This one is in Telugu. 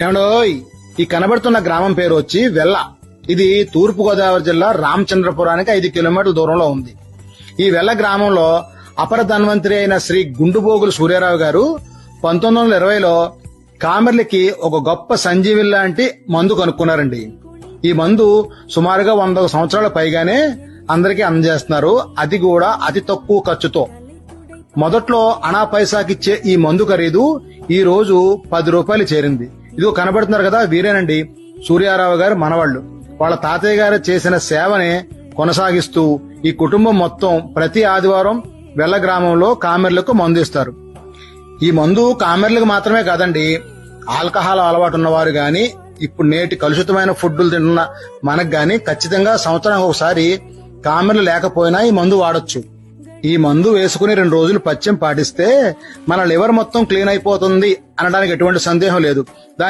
ఏమండోయ్, ఈ కనబడుతున్న గ్రామం పేరు వచ్చి వెల్ల. ఇది తూర్పు గోదావరి జిల్లా రామచంద్రపురానికి 5 కిలోమీటర్ల దూరంలో ఉంది. ఈ వెల్ల గ్రామంలో అపర ధన్వంతరి అయిన శ్రీ గుండుబోగులు సూర్యారావు గారు 1920లో కామెర్లకి ఒక గొప్ప సంజీవి లాంటి మందు కనుక్కున్నారండి. ఈ మందు సుమారుగా 100 సంవత్సరాల పైగానే అందరికీ అందజేస్తున్నారు, అది కూడా అతి తక్కువ ఖర్చుతో. మొదట్లో అనా పైసాకిచ్చే ఈ మందు ఖరీదు ఈ రోజు 10 రూపాయలు చేరింది. ఇదిగో కనబడుతున్నారు కదా, వీరేనండి సూర్యారావు గారు మనవాళ్లు. వాళ్ళ తాతయ్య గారు చేసిన సేవనే కొనసాగిస్తూ ఈ కుటుంబం మొత్తం ప్రతి ఆదివారం వెల్ల గ్రామంలో కామెర్లకు మందు ఇస్తారు. ఈ మందు కామెర్లకు మాత్రమే కాదండి, ఆల్కహాల్ అలవాటు ఉన్నవారు గాని, ఇప్పుడు నేటి కలుషితమైన ఫుడ్లు తింటున్న మనకు గాని ఖచ్చితంగా సంవత్సరానికి ఒకసారి కామెర్లు లేకపోయినా ఈ మందు వాడొచ్చు. ఈ మందు వేసుకుని 2 రోజులు పథ్యం పాటిస్తే మన లివర్ మొత్తం క్లీన్ అయిపోతుంది అనడానికి ఎటువంటి సందేహం లేదు.